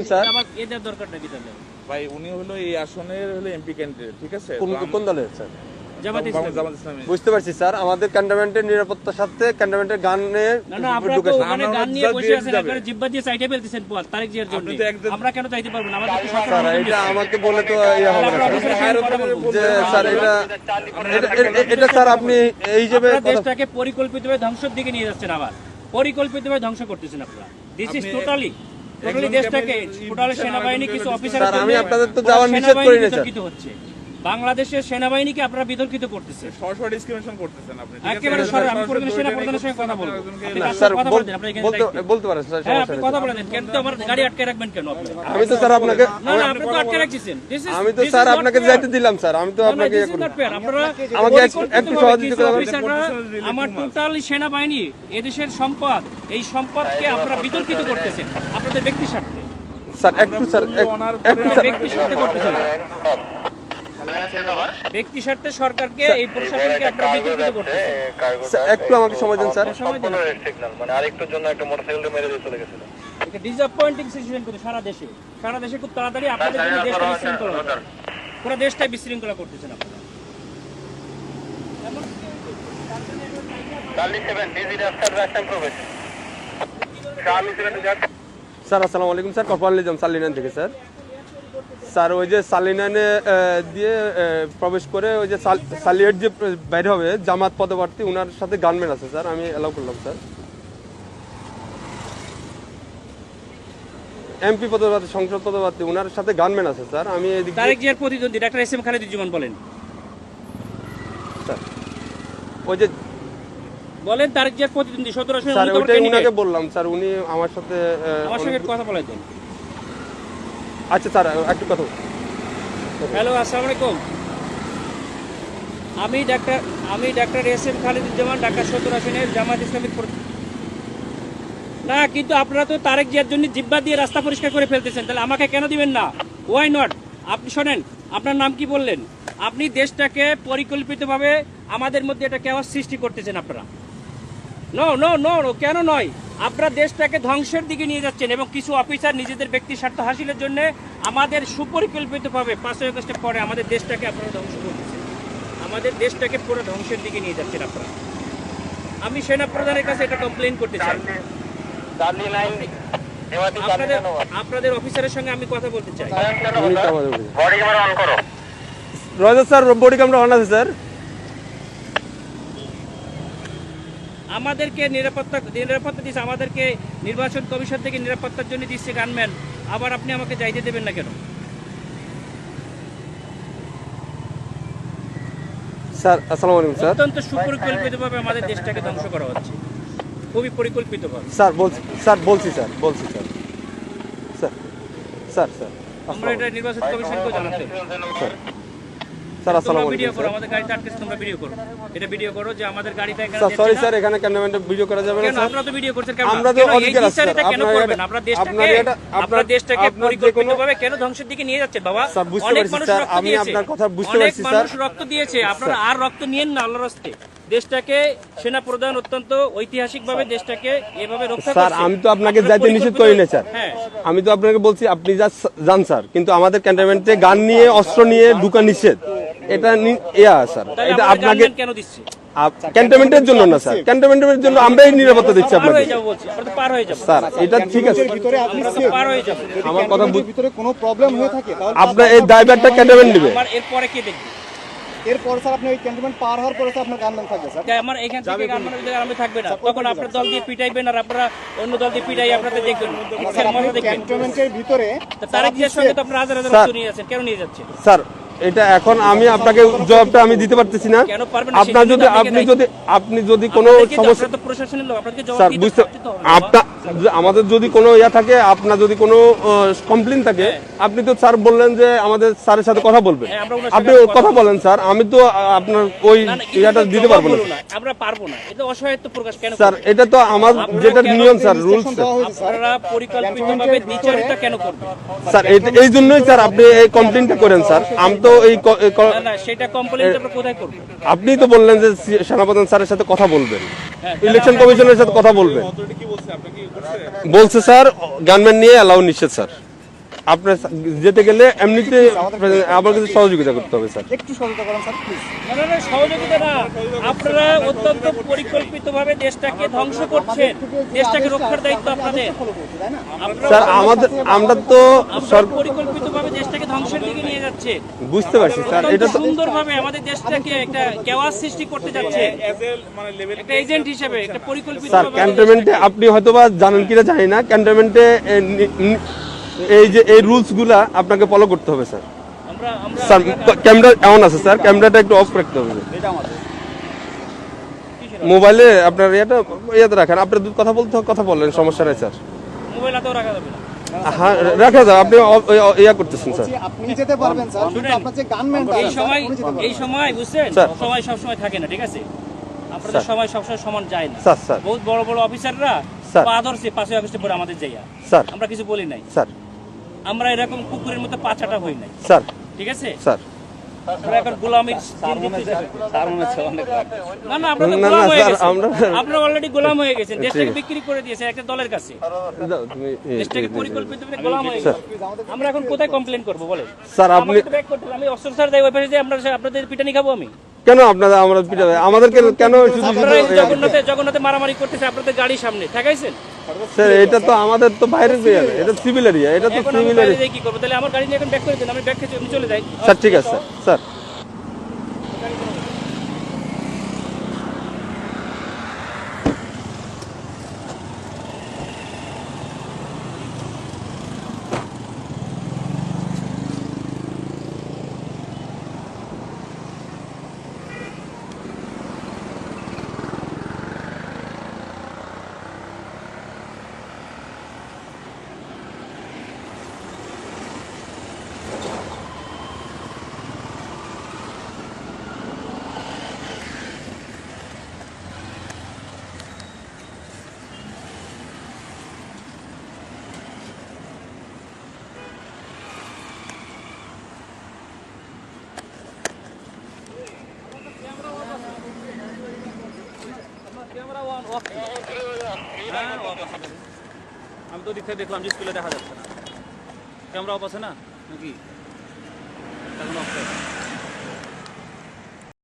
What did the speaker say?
Sir আমার এদের দরকারটা কি তাহলে ভাই উনি হলো এই আসনের হলো এমপি ক্যান্ডিডেট, ঠিক আছে? কোন দলের স্যার? জামাত ইসলামী। বুঝতে পারছি স্যার, আমাদের ক্যান্টনমেন্টের নিরাপত্তার সাথে ক্যান্টনমেন্টের গানে না আপনারা তো ওখানে গান নিয়ে বসে আছেন, একবারে জিব্বা দিয়ে সাইডে ফেলতেছেন পথ তারেক জিয়ার জন্য। আমরা কেন চাইতে পারবো না? আমাদের তো সরকার স্যার এটা আমাকে বলে তো ইয়া হবে না যে স্যার এটা স্যার আপনি এই যে দেশটাকে পরিকল্পিতভাবে ধ্বংসের দিকে নিয়ে যাচ্ছেন, আবার পরিকল্পিতভাবে ধ্বংস করতেছেন আপনারা। দিস ইজ টোটালি দেশটাকে টোটালি সেনাবাহিনী কিছু অফিসার স্যার আমি আপনাদের তো যাওয়ার নিষেধ করি না স্যার। হচ্ছে বাংলাদেশের সেনাবাহিনীকে আপনারা বিতর্কিত করতেছেন, সরাসরি ডিসক্রিমিনেশন করতেছেন আপনি। একেবারে সরাসরি। আমি প্রথমে সেনা প্রধানের সঙ্গে কথা বলবো। স্যার বলতে পারেন স্যার, হ্যাঁ আপনি কথা বলেন। কেন তো আমার গাড়ি আটকে রাখবেন কেন আপনি? আমি তো স্যার আপনাকে না আপনি তো আটকে রাখছেন। আমি তো স্যার আপনাকে যাইতে দিলাম স্যার, আমি তো আপনাকে আপনারা আমাকে একটু সহযোগিতা করবেন। আমার টোটালি সেনাবাহিনী এদেশের সম্পদ, এই সম্পদকে আপনারা বিতর্কিত করতেছেন আপনাদের ব্যক্তি স্বার্থে। স্যার একটু ব্যক্তি স্বার্থে করতেছেন, ব্যক্তি স্বার্থে সরকারকে এই প্রশাসনকে আপনারা বিতর্কিত করতেছেন। একটু আমাকে সময় দেন স্যার। মানে আরেকটুর জন্য একটা মোটরসাইকেল মেরে দিয়ে চলে গেছিল। এটা ডিসঅ্যাপয়েন্টিং সিচুয়েশন কিন্তু সারা দেশে খুব তাড়াতাড়ি আপনাদের জন্য দেশটা বিশৃঙ্খলা হবে। পুরো দেশটাই বিশৃঙ্খলা করতেছেন আপনারা। স্যার আসসালামু আলাইকুম স্যার, কপাল নিজাম সালিনান থেকে স্যার। স্যার ওই যে সালিনানে দিয়ে প্রবেশ করে ওই যে সালিয়েট যে বাইরে হবে জামাত পদপ্রার্থী, ওনার সাথে গানম্যান আছে স্যার, আমি অ্যালাউ করলাম স্যার। এমপি পদপ্রার্থী, সংসদ পদপ্রার্থী, ওনার সাথে গানম্যান আছে স্যার। আমি এদিকে তারেক জিয়ার প্রতিদ্বন্দ্বী ডাক্তার এস এম খালেদুজ্জামান বলেন স্যার ওই যে বলেন তারেক জিয়ার প্রতিদ্বন্দ্বী 17 আসনে স্যার ওইটাই উনাকে বললাম স্যার, উনি আমার সাথে কথা বলাইতেন। আচ্ছা স্যার একটু কথা। হ্যালো আসসালামু আলাইকুম, আমি doctor S M Khaleduzzaman, Dhaka 17 আসনের জামাত ইসলামী। না কিন্তু আপনারা তো তারেক জিয়ার জন্য জিব্বা দিয়ে রাস্তা পরিষ্কার করে ফেলতেছেন, তাহলে আমাকে কেন দিবেন না? Why not? আপনি শোনেন, আপনার নাম কি বললেন? আপনি দেশটাকে পরিকল্পিতভাবে আমাদের মধ্যে এটা কেওয়াস সৃষ্টি করতেছেন আপনারা। নো নো নো নো কেন নয়? আপনারা দেশটাকে ধ্বংসের দিকে নিয়ে যাচ্ছেন এবং কিছু অফিসার নিজেদের ব্যক্তি স্বার্থ হাসিলের জন্য আমাদের সুপরিকল্পিতভাবে 5ই আগস্টের পরে আমাদের দেশটাকে আপনারা ধ্বংস করতেছেন, আমাদের দেশটাকে পুরো ধ্বংসের দিকে নিয়ে যাচ্ছেন আপনারা। আমি সেনা প্রধানের কাছে এটা কমপ্লেইন করতে চাই। আপনাদের অফিসারের সঙ্গে আমি কথা বলতে চাই। রয়েছে স্যার, বডি ক্যামেরা অন আছে স্যার। আমাদেরকে নিরাপত্তা দিচ্ছে, আমাদেরকে নির্বাচন কমিশন থেকে নিরাপত্তার জন্য দিচ্ছে গানম্যান, আবার আপনি আমাকে যাইতে দেবেন না কেন? স্যার আসসালামু আলাইকুম স্যার। অত্যন্ত সুপরিকল্পিতভাবে আমাদের দেশটাকে ধ্বংস করা হচ্ছে, খুবই পরিকল্পিতভাবে। স্যার বলছি স্যার। আমরা এটা নির্বাচন কমিশনকে জানাতে। স্যার আসসালামু ভিডিও আলাইকুম করো, আমাদের গাড়িতে আটকেছে, তোমরা ভিডিও করো, এটা ভিডিও করো যে আমাদের গাড়িতে এখানে স্যার। সরি স্যার, এখানে ক্যামেরাম্যানে ভিডিও করা যাবে না স্যার। আমরা তো ভিডিও করছেন কেন? আমরা তো অধিকার আছে স্যার। কেন করবেন? আপনারা দেশটাকে পরিকল্পিতভাবে কেন ধ্বংসের দিকে নিয়ে যাচ্ছেন বাবা? স্যার বুঝতে পারছি স্যার, আমি আপনার কথা বুঝতে পারছি স্যার। মানুষ রক্ত দিয়েছে, আপনারা আর রক্ত নিয়েন না আল্লাহর রাস্তে। দেশটাকে সেনা প্রধান অত্যন্ত ঐতিহাসিকভাবে দেশটাকে এভাবে রক্ষা করছে। স্যার আমি তো আপনাকে যাইতে নিষেধ করি না স্যার, আমি তো আপনাকে বলছি আপনি যান স্যার, কিন্তু আমাদের ক্যান্টনমেন্টে গান নিয়ে অস্ত্র নিয়ে ঢুকা নিষেধ, এটা স্যার। এটা আপনাকে কেন দিচ্ছে? ক্যান্টনমেন্টের জন্য না স্যার, ক্যান্টনমেন্টের জন্য আমরাই নিরাপত্তা দিচ্ছি আপনাকে স্যার। এটা ঠিক আছে, আমার কথা ভিতরে কোনো প্রবলেম হয়ে থাকে তাহলে আপনার এই ড্রাইভারটা ক্যান্টনমেন্ট নেবে। এরপরে কে দেখবে? এরপর স্যার আপনি ওই ক্যান্টনমেন্ট পার হওয়ার পরে আপনার গানম্যান থাকবে স্যার। আমার এখান থেকে গানম্যান থাকবে না, তখন আপনার দল দিয়ে পিটাইবেন আর আপনারা অন্য দল দিয়ে পিটাই আপনাদের দেখবেন। ক্যান্টনমেন্টের ভিতরে তারেক জিয়ার সঙ্গে তো আপনারা হাজার হাজার নিয়ে যাচ্ছেন, কেন নিয়ে যাচ্ছেন স্যার? এটা এখন আমি আপনাকে জবাবটা আমি দিতে পারতেছি না। আপনার যদি আপনি যদি কোনো সমস্যা প্রশাসনের লোক আপনাকে স্যার বুঝতে আমাদের যদি কোনো ইয়া থাকে, আপনার যদি কোনো কমপ্লেইন থাকে, আপনি তো স্যার বললেন যে আমাদের স্যারের সাথে কথা বলবেন, আপনি কথা বলেন স্যার। আমি তো আপনার ওই ইয়াটা দিতে পারবো না, আমরা পারবো না। এটা অসহায়ত্ব প্রকাশ কেন স্যার? এটা তো আমার যেটা নিয়ম স্যার, রুলস আপনারা পরিকল্পিতভাবে দ্বিচারিতা কেন করবেন স্যার? এই জন্যই স্যার আপনি এই কমপ্লেইনটা করেন স্যার। আমি তো এই না সেটা কমপ্লেইন আমরা কোথায় করব? আপনি তো বললেন যে সেনাপ্রধান স্যারের সাথে কথা বলবেন, ইলেকশন কমিশনের সাথে কথা বলবেন। বলছে স্যার গানম্যান নিয়ে অ্যালাউ নিষেধ স্যার। আপনার যেতে গেলে এমনিতে আমার কাছে সহযোগিতা করতে হবে স্যার। একটু সহযোগিতা করেন স্যার প্লিজ। না, সহযোগিতা না, আপনারা অত্যন্ত পরিকল্পিতভাবে দেশটাকে ধ্বংস করছেন, দেশটাকে রক্ষার দায়িত্ব আপনাদের। তাই না? আপনারা স্যার আমরা তো পরিকল্পিতভাবে দেশটাকে ধ্বংসের দিকে নিয়ে যাচ্ছে, বুঝতে পারছি স্যার, এটা তো সুন্দরভাবে আমাদের দেশটাকে একটা কেওয়াস সৃষ্টি করতে যাচ্ছে মানে লেভেল একটা এজেন্ট হিসেবে, একটা পরিকল্পিত স্যার ক্যান্টনমেন্টে আপনি হয়তোবা জানেন কিনা জানি না, ক্যান্টনমেন্টে এই যে এই রুলস গুলা আপনাকে ফলো করতে হবে স্যার। স্যার ক্যামেরা এমন আছে স্যার, ক্যামেরাটা একটু অফ রাখতে হবে। মোবাইলে আপনার ইয়াতে রাখেন, আপনার কথা বললেন, সমস্যা নাই স্যার। মোবাইল হাতেও রাখা যাবে না। হ্যাঁ রাখা যাবে, আপনি ইয়া করতেছেন স্যার। আপনি যেতে পারবেন স্যার, কিন্তু শুনেন, আপনার যে গানম্যান এই সময় বুঝছেন, স্যার। সময় সবসময় থাকে না, ঠিক আছে? আপনাদের সময় সবসময় সমান যায় না। স্যার বহুত বড় বড় অফিসাররা স্যার। পা ধরছে 5ই আগস্টে পরে আমাদের জায়গা, স্যার আমরা কিছু বলি নাই। স্যার আমরা এরকম কুকুরের মতো পাছাটা হই নাই, স্যার ঠিক আছে? স্যার আমরা এখন গোলামির না, আপনারা তো না, গোলাম হয়ে স্যার, গেছেন। আমরা- আপনারা অলরেডি গোলাম হয়ে গেছেন, দেশটাকে আছে। বিক্রি করে দিয়েছেন একটা দলের কাছে, দাও, তুমি দেশটাকে পরিকল্পিতভাবে গোলাম হয়ে গেছে। আমরা এখন কোথায় কমপ্লেন করবো বলেন? স্যার আপনি আমাকে তো back করতে হবে। আমি অস্ত্র স্যার দেয় ওই পাশে যে আপনাদের পিটানি খাবো আমি? কেন আমরা পিটাবে আমাদেরকে কেন শুধু আপনারা এই জগন্নাথে মারামারি করতেছে আপনাদের গাড়ির সামনে ঠেকাইছেন। স্যার এটা তো আমাদের তো বাইরের এরিয়া, এটা সিভিল এরিয়া, এটা তো এখন আমি সিভিল বাইরে এরিয়া। যেয়ে কি করবো? তাহলে আমার গাড়ি নিয়ে এখন ব্যাক করে দেন, আমি ব্যাক খেয়ে আমি চলে যাই। স্যার ঠিক আছে স্যার। আমি তো দিক থেকে দেখলাম যে স্কুলে দেখা যাচ্ছে না, ক্যামেরা অফ আছে না নাকি? এখন off করে।